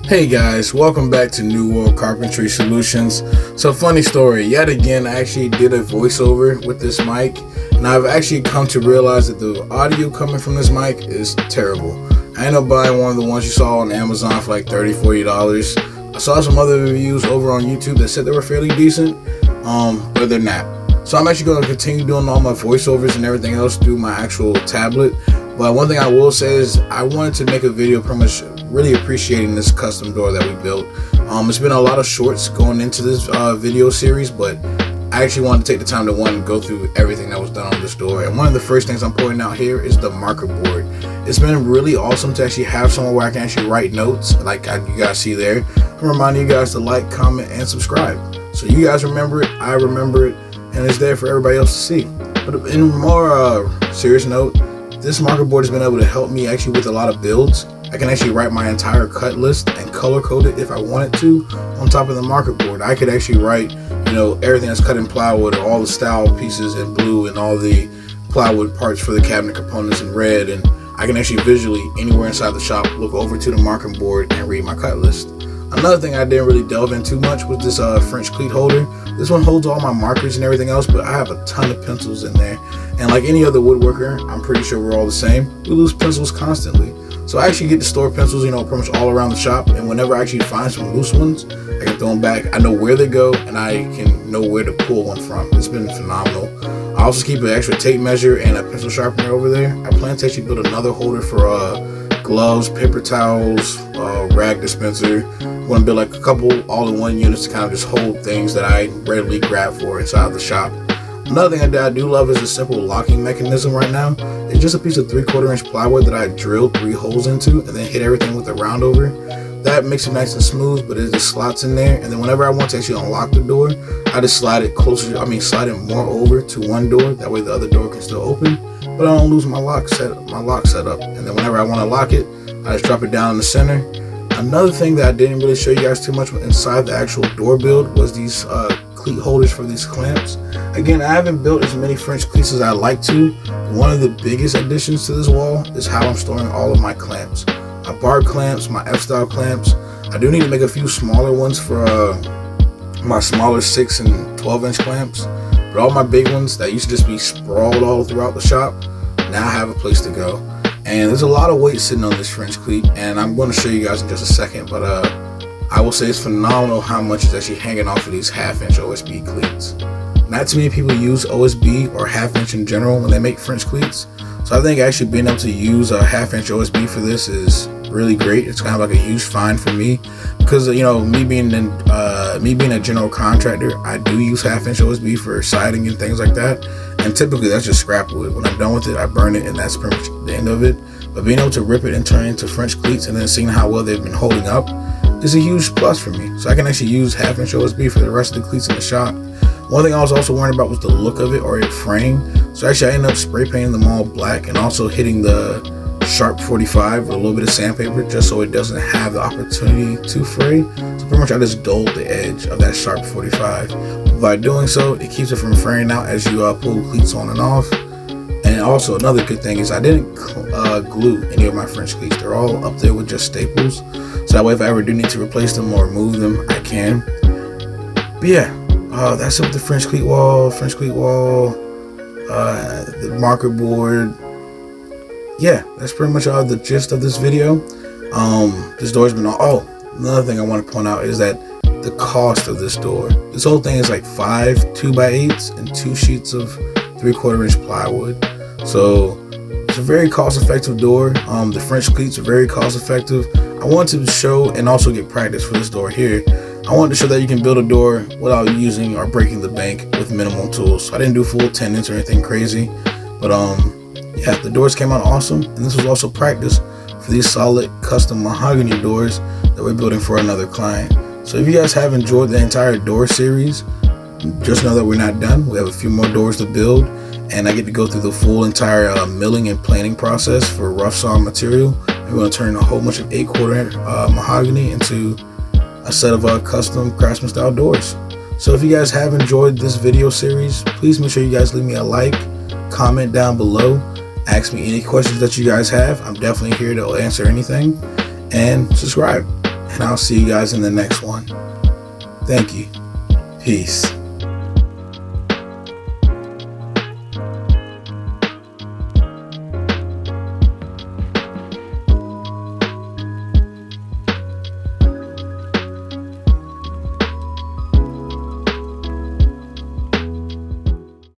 Hey guys, welcome back to New World Carpentry Solutions. So funny story, yet again I actually did a voiceover with this mic, and I've actually come to realize that the audio coming from this mic is terrible. I ended up buying one of the ones you saw on Amazon for like $30-$40. I saw some other reviews over on YouTube that said they were fairly decent, but they're not. So I'm actually going to continue doing all my voiceovers and everything else through my actual tablet. But one thing I will say is I wanted to make a video pretty much really appreciating this custom door that we built. It's been a lot of shorts going into this video series, but I actually wanted to take the time to go through everything that was done on this door. And one of the first things I'm pointing out here is the marker board. It's been really awesome to actually have somewhere where I can actually write notes like you guys see there. I'm reminding you guys to like, comment, and subscribe. So you guys remember it, I remember it, and it's there for everybody else to see. But in more serious note, this marker board has been able to help me actually with a lot of builds. I can actually write my entire cut list and color code it if I wanted to on top of the marker board. I could actually write, everything that's cut in plywood, or all the style pieces in blue, and all the plywood parts for the cabinet components in red. And I can actually visually, anywhere inside the shop, look over to the marker board and read my cut list. Another thing I didn't really delve in too much was this French cleat holder. This one holds all my markers and everything else, but I have a ton of pencils in there. And like any other woodworker, I'm pretty sure we're all the same. We lose pencils constantly. So I actually get to store pencils, pretty much all around the shop. And whenever I actually find some loose ones, I can throw them back. I know where they go, and I can know where to pull one from. It's been phenomenal. I also keep an extra tape measure and a pencil sharpener over there. I plan to actually build another holder for gloves, paper towels, rag dispenser. I want to build like a couple all-in-one units to kind of just hold things that I readily grab for inside the shop. Another thing that I do love is a simple locking mechanism right now. It's just a piece of 3/4 inch plywood that I drilled 3 holes into and then hit everything with a round over. That makes it nice and smooth, but it just slots in there. And then whenever I want to actually unlock the door, I just slide it more over to one door. That way the other door can still open, but I don't lose my lock setup. And then whenever I want to lock it, I just drop it down in the center. Another thing that I didn't really show you guys too much inside the actual door build was these cleat holders for these clamps. Again, I haven't built as many French cleats as I like to. One of the biggest additions to this wall is how I'm storing all of my clamps. My bar clamps, my F-style clamps. I do need to make a few smaller ones for my smaller 6 and 12 inch clamps. But all my big ones that used to just be sprawled all throughout the shop, now I have a place to go. And there's a lot of weight sitting on this French cleat, and I'm going to show you guys in just a second. But I will say it's phenomenal how much is actually hanging off of these 1/2 inch OSB cleats. Not too many people use OSB or 1/2 inch in general when they make French cleats. So I think actually being able to use a 1/2 inch OSB for this is really great. It's kind of like a huge find for me because me being a general contractor, I do use 1/2 inch OSB for siding and things like that. And typically that's just scrap wood. When I'm done with it, I burn it, and that's pretty much the end of it. But being able to rip it and turn it into French cleats and then seeing how well they've been holding up is a huge plus for me. So I can actually use 1/2 inch OSB for the rest of the cleats in the shop. One thing I was also worried about was the look of it, or a frame. So actually I ended up spray painting them all black and also hitting the sharp 45 with a little bit of sandpaper just so it doesn't have the opportunity to fray. So pretty much I just dulled the edge of that sharp 45. By doing so, it keeps it from fraying out as you pull cleats on and off. And also another good thing is I didn't glue any of my French cleats. They're all up there with just staples. So that way if I ever do need to replace them or remove them, I can. But yeah, that's it with the French cleat wall, the marker board. Yeah, that's pretty much all the gist of this video. This door's been another thing I want to point out is that the cost of this door. This whole thing is like 5 2x8s and 2 sheets of 3/4 inch plywood. So it's a very cost-effective door. The French cleats are very cost-effective. I wanted to show and also get practice for this door here. I wanted to show that you can build a door without using or breaking the bank with minimal tools. So I didn't do full tendons or anything crazy, but yeah, the doors came out awesome, and this was also practice for these solid custom mahogany doors that we're building for another client. So if you guys have enjoyed the entire door series, just know that we're not done. We have a few more doors to build, and I get to go through the full entire milling and planing process for rough saw material. We're going to turn a whole bunch of 8/4 mahogany into a set of custom craftsman style doors. So if you guys have enjoyed this video series, please make sure you guys leave me a like, comment down below, ask me any questions that you guys have. I'm definitely here to answer anything, and subscribe. and I'll see you guys in the next one. Thank you. Peace.